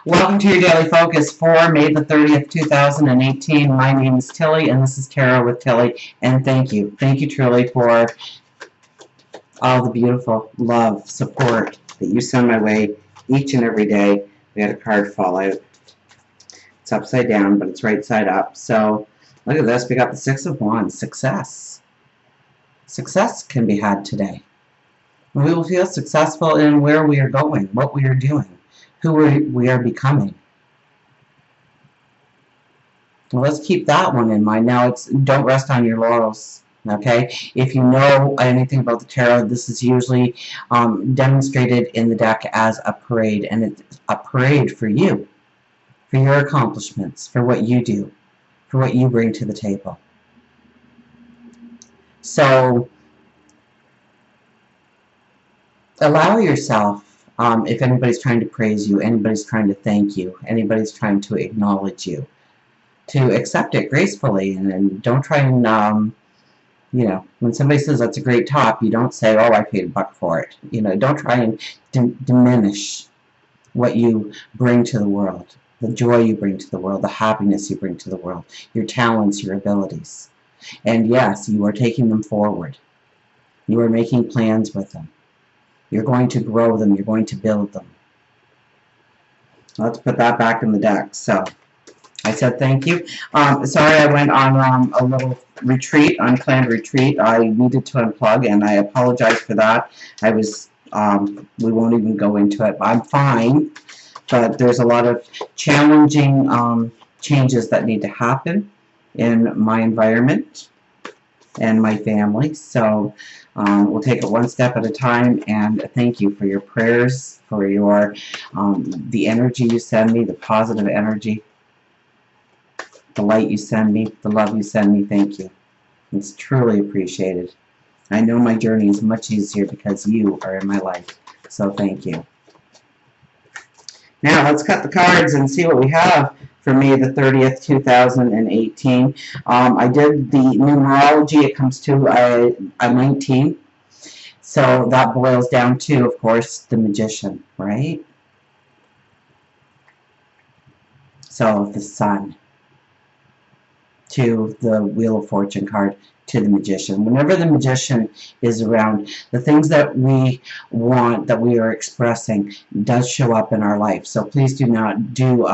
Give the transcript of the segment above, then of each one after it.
Welcome to your daily focus for May the 30th, 2018. My name is Tilly, and this is Tarot with Tilly. And thank you. Thank you truly for all the beautiful love, support that you send my way each and every day. We had a card fall out. It's upside down, but it's right side up. So look at this. We got the Six of Wands. Success. Success can be had today. We will feel successful in where we are going, what we are doing, who we are becoming. Well, let's keep that one in mind. Now, don't rest on your laurels, okay? If you know anything about the tarot, this is usually demonstrated in the deck as a parade, and it's a parade for you, for your accomplishments, for what you do, for what you bring to the table. So, allow yourself, if anybody's trying to praise you, anybody's trying to thank you, anybody's trying to acknowledge you, to accept it gracefully, and don't try and, when somebody says that's a great top, you don't say, oh, I paid $1 for it. Don't try and diminish what you bring to the world, the joy you bring to the world, the happiness you bring to the world, your talents, your abilities. And yes, you are taking them forward. You are making plans with them. You're going to grow them. You're going to build them. Let's put that back in the deck. So, I said thank you. Sorry I went on a little retreat, unplanned retreat. I needed to unplug, and I apologize for that. We won't even go into it. I'm fine, but there's a lot of challenging changes that need to happen in my environment and my family. So, we'll take it one step at a time, and thank you for your prayers, for your the energy you send me, the positive energy, the light you send me, the love you send me. Thank you. It's truly appreciated. I know my journey is much easier because you are in my life. So thank you. Now let's cut the cards and see what we have for May the 30th, 2018. I did the numerology. It comes to a 19. So that boils down to, of course, the Magician, right? So the Sun to the Wheel of Fortune card to the Magician. Whenever the Magician is around, the things that we want, that we are expressing, does show up in our life. So please do not do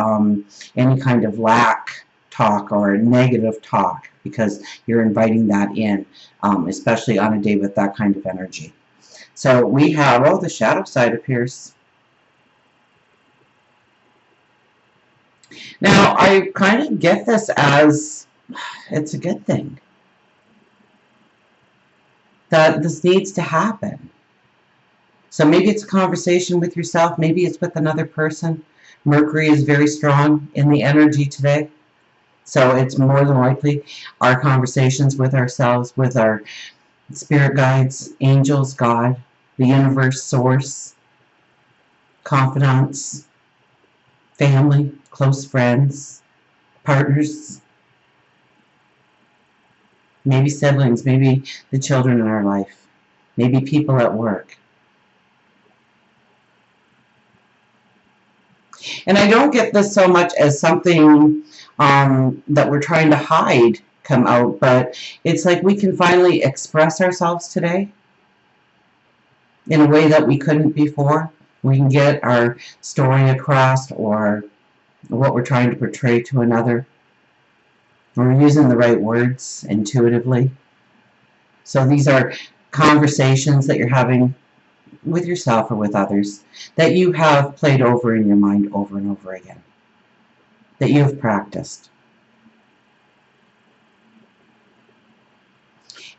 any kind of lack talk or negative talk, because you're inviting that in, especially on a day with that kind of energy. So we have, oh, the shadow side appears. Now, I kind of get this as it's a good thing that this needs to happen. So maybe it's a conversation with yourself, maybe it's with another person. Mercury is very strong in the energy today, so it's more than likely our conversations with ourselves, with our spirit guides, angels, God, the universe, source, confidants, family, close friends, partners, maybe siblings, maybe the children in our life, maybe people at work. And I don't get this so much as something that we're trying to hide come out, but it's like we can finally express ourselves today in a way that we couldn't before. We can get our story across, or what we're trying to portray to another. We're using the right words intuitively. So these are conversations that you're having with yourself or with others that you have played over in your mind over and over again, that you have practiced.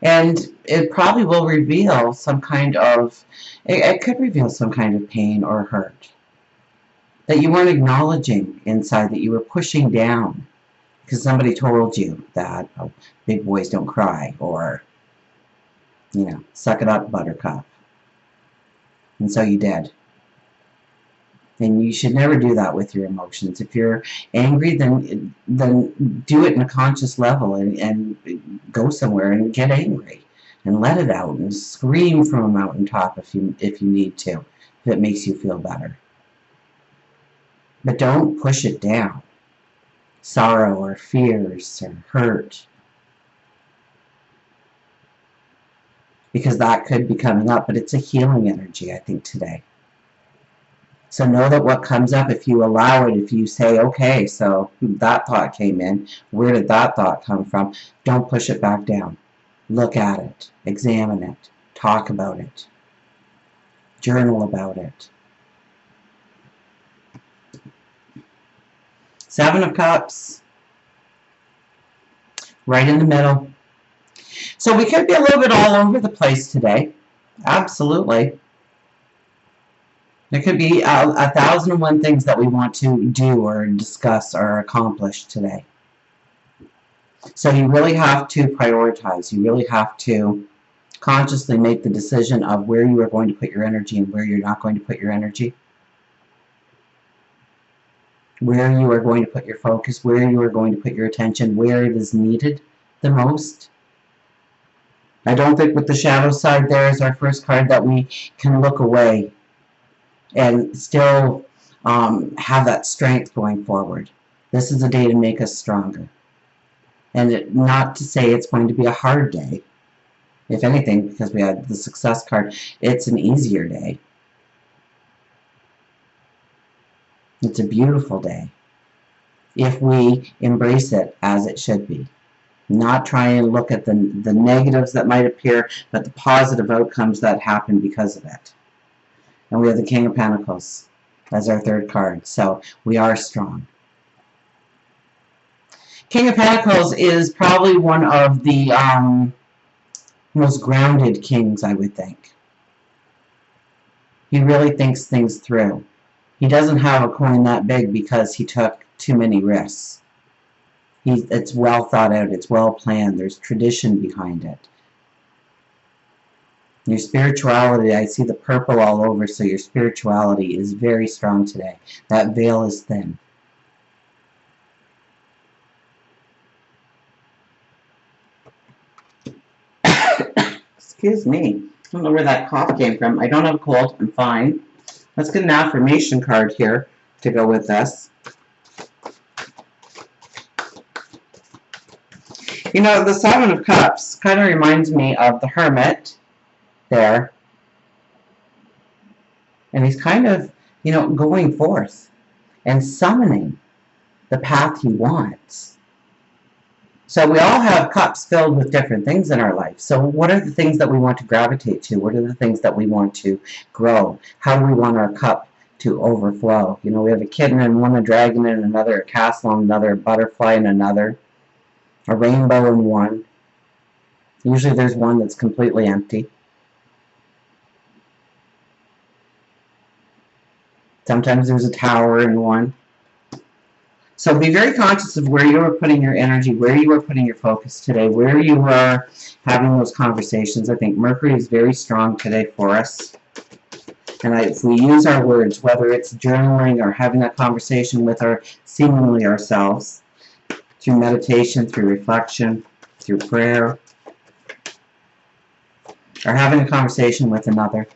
And it probably will reveal some kind of, it could reveal some kind of pain or hurt that you weren't acknowledging inside, that you were pushing down because somebody told you that, oh, big boys don't cry, or, suck it up, buttercup. And so you did. And you should never do that with your emotions. If you're angry, then do it in a conscious level, and go somewhere and get angry and let it out and scream from a mountaintop if you need to, if it makes you feel better. But don't push it down. Sorrow or fears or hurt. Because that could be coming up, but it's a healing energy, I think, today. So know that what comes up, if you allow it, if you say, okay, so that thought came in, where did that thought come from? Don't push it back down. Look at it, examine it, talk about it, journal about it. Seven of Cups, right in the middle. So we could be a little bit all over the place today. Absolutely. There could be 1,001 things that we want to do or discuss or accomplish today. So you really have to prioritize. You really have to consciously make the decision of where you are going to put your energy and where you're not going to put your energy. Where you are going to put your focus, where you are going to put your attention, where it is needed the most. I don't think with the shadow side there is our first card that we can look away and still have that strength going forward. This is a day to make us stronger. And not to say it's going to be a hard day. If anything, because we had the success card, it's an easier day. It's a beautiful day. If we embrace it as it should be. Not try and look at the negatives that might appear, but the positive outcomes that happen because of it. And we have the King of Pentacles as our third card. So we are strong. King of Pentacles is probably one of the most grounded kings, I would think. He really thinks things through. He doesn't have a coin that big because he took too many risks. It's well thought out. It's well planned. There's tradition behind it. Your spirituality, I see the purple all over, so your spirituality is very strong today. That veil is thin. Excuse me. I don't know where that cough came from. I don't have a cold. I'm fine. Let's get an affirmation card here to go with this. You know, the Seven of Cups kind of reminds me of the Hermit there. And he's kind of, you know, going forth and summoning the path he wants. So we all have cups filled with different things in our life. So what are the things that we want to gravitate to? What are the things that we want to grow? How do we want our cup to overflow? You know, we have a kitten in one, a dragon in another, a castle in another, a butterfly in another, a rainbow in one. Usually there's one that's completely empty. Sometimes there's a tower in one. So be very conscious of where you are putting your energy, where you are putting your focus today, where you are having those conversations. I think Mercury is very strong today for us. And if we use our words, whether it's journaling or having that conversation with our seemingly ourselves, through meditation, through reflection, through prayer, or having a conversation with another.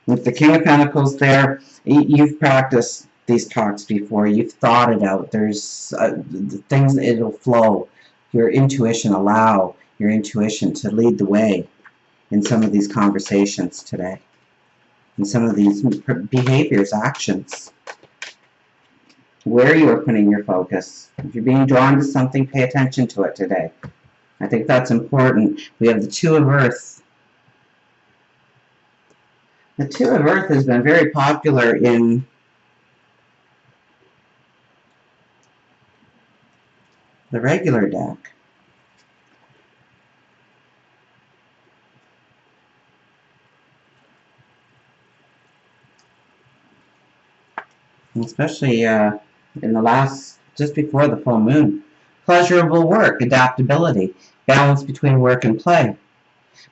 With the King of Pentacles there, you've practiced these talks before. You've thought it out. There's things, it'll flow. Your intuition, allow your intuition to lead the way in some of these conversations today. In some of these behaviors, actions. Where you are putting your focus. If you're being drawn to something, pay attention to it today. I think that's important. We have the Two of Earth. The Two of Earth has been very popular in the regular deck. Especially in the last, just before the full moon. Pleasurable work, adaptability, balance between work and play.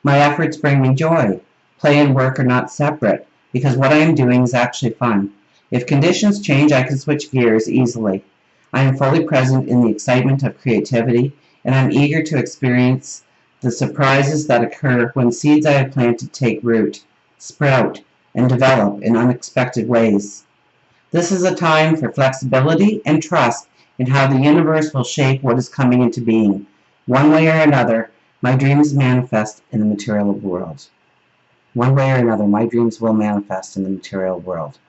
My efforts bring me joy. Play and work are not separate, because what I am doing is actually fun. If conditions change, I can switch gears easily. I am fully present in the excitement of creativity, and I'm eager to experience the surprises that occur when seeds I have planted take root, sprout, and develop in unexpected ways. This is a time for flexibility and trust in how the universe will shape what is coming into being. One way or another, my dreams manifest in the material world. One way or another, my dreams will manifest in the material world.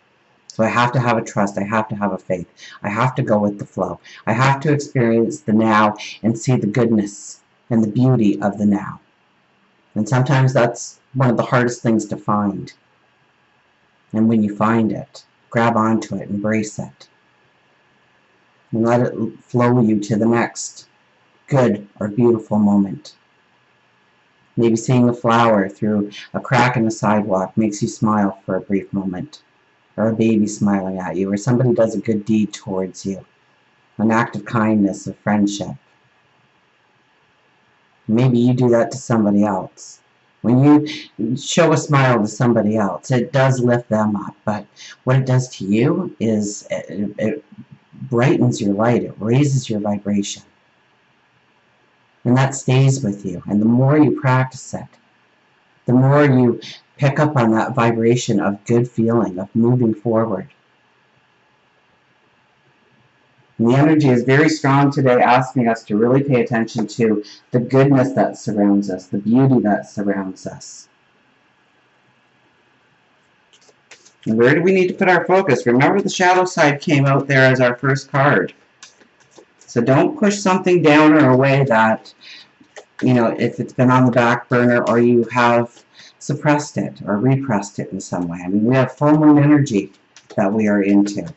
So I have to have a trust. I have to have a faith. I have to go with the flow. I have to experience the now and see the goodness and the beauty of the now. And sometimes that's one of the hardest things to find. And when you find it, grab onto it, embrace it, and let it flow you to the next good or beautiful moment. Maybe seeing a flower through a crack in the sidewalk makes you smile for a brief moment, or a baby smiling at you, or somebody does a good deed towards you, an act of kindness, of friendship. Maybe you do that to somebody else. When you show a smile to somebody else, it does lift them up, but what it does to you is it brightens your light, it raises your vibration. And that stays with you. And the more you practice it, the more you pick up on that vibration of good feeling, of moving forward. And the energy is very strong today, asking us to really pay attention to the goodness that surrounds us, the beauty that surrounds us. And where do we need to put our focus? Remember, the shadow side came out there as our first card. So don't push something down or away that, if it's been on the back burner or you have suppressed it or repressed it in some way. I mean, we have full moon energy that we are into.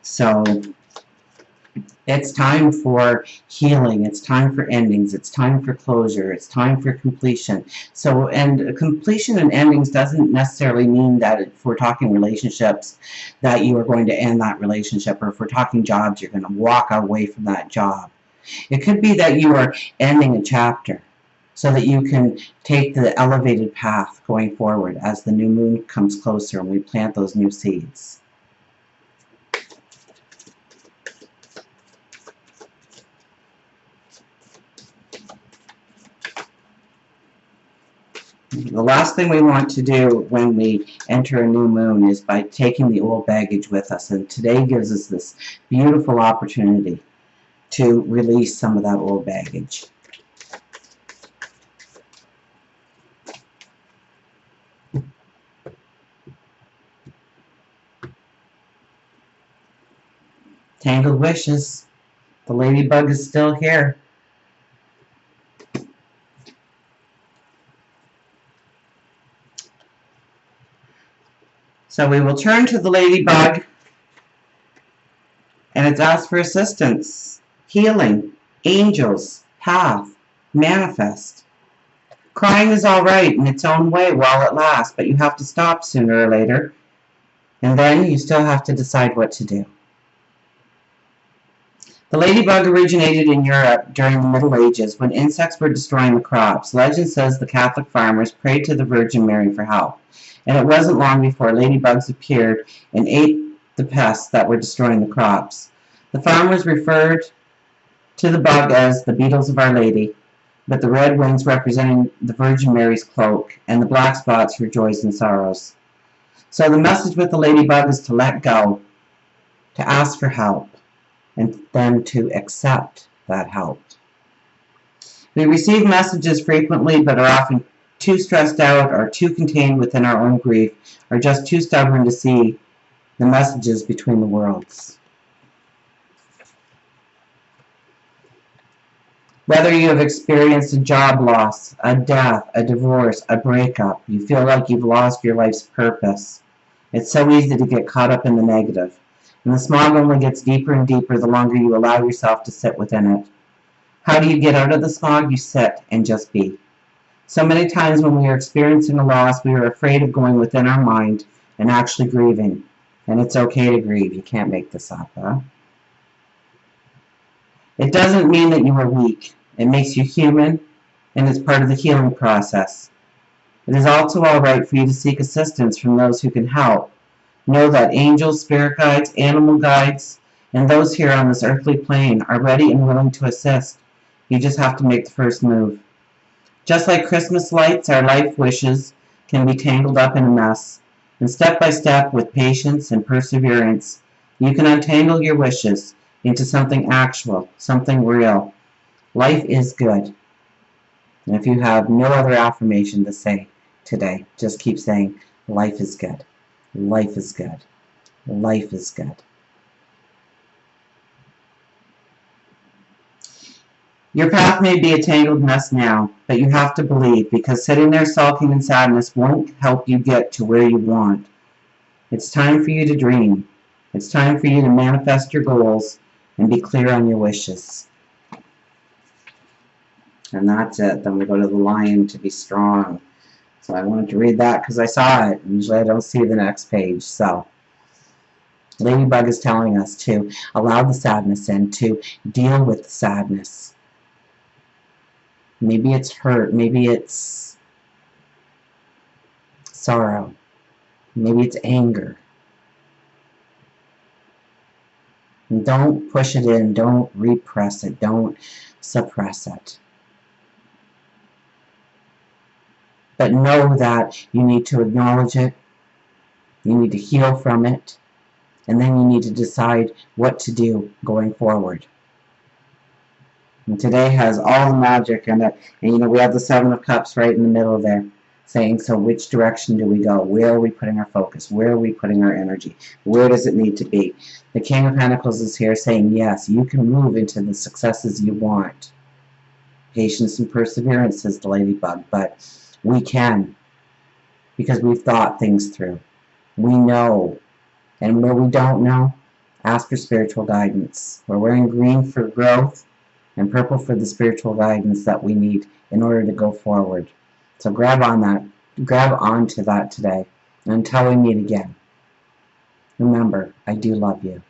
So it's time for healing, it's time for endings, it's time for closure, it's time for completion. So, and completion and endings doesn't necessarily mean that if we're talking relationships, that you are going to end that relationship, or if we're talking jobs, you're going to walk away from that job. It could be that you are ending a chapter so that you can take the elevated path going forward as the new moon comes closer and we plant those new seeds. The last thing we want to do when we enter a new moon is by taking the old baggage with us. And today gives us this beautiful opportunity to release some of that old baggage. Tangled wishes. The ladybug is still here. So we will turn to the ladybug, and it's asked for assistance, healing, angels, path, manifest. Crying is all right in its own way while it lasts, but you have to stop sooner or later, and then you still have to decide what to do. The ladybug originated in Europe during the Middle Ages when insects were destroying the crops. Legend says the Catholic farmers prayed to the Virgin Mary for help. And it wasn't long before ladybugs appeared and ate the pests that were destroying the crops. The farmers referred to the bug as the beetles of Our Lady, but the red wings representing the Virgin Mary's cloak, and the black spots her joys and sorrows. So the message with the ladybug is to let go, to ask for help, and then to accept that help. We receive messages frequently, but are often too stressed out or too contained within our own grief, or just too stubborn to see the messages between the worlds. Whether you have experienced a job loss, a death, a divorce, a breakup, you feel like you've lost your life's purpose. It's so easy to get caught up in the negative. And the smog only gets deeper and deeper the longer you allow yourself to sit within it. How do you get out of the smog? You sit and just be. So many times when we are experiencing a loss, we are afraid of going within our mind and actually grieving. And it's okay to grieve. You can't make this up, huh? It doesn't mean that you are weak. It makes you human, and it's part of the healing process. It is also all right for you to seek assistance from those who can help. Know that angels, spirit guides, animal guides, and those here on this earthly plane are ready and willing to assist. You just have to make the first move. Just like Christmas lights, our life wishes can be tangled up in a mess. And step by step, with patience and perseverance, you can untangle your wishes into something actual, something real. Life is good. And if you have no other affirmation to say today, just keep saying, life is good. Life is good. Life is good. Your path may be a tangled mess now, but you have to believe, because sitting there sulking in sadness won't help you get to where you want. It's time for you to dream. It's time for you to manifest your goals and be clear on your wishes. And that's it. Then we go to the lion, to be strong. So I wanted to read that because I saw it. Usually I don't see the next page. So Ladybug is telling us to allow the sadness in, to deal with the sadness. Maybe it's hurt. Maybe it's sorrow. Maybe it's anger. And don't push it in. Don't repress it. Don't suppress it. But know that you need to acknowledge it. You need to heal from it. And then you need to decide what to do going forward. And today has all the magic in it. And we have the Seven of Cups right in the middle there, saying, so which direction do we go? Where are we putting our focus? Where are we putting our energy? Where does it need to be? The King of Pentacles is here saying, yes, you can move into the successes you want. Patience and perseverance, says the Ladybug, but we can, because we've thought things through. We know. And where we don't know, ask for spiritual guidance. We're wearing green for growth and purple for the spiritual guidance that we need in order to go forward. So grab onto that today. And until we meet again, remember, I do love you.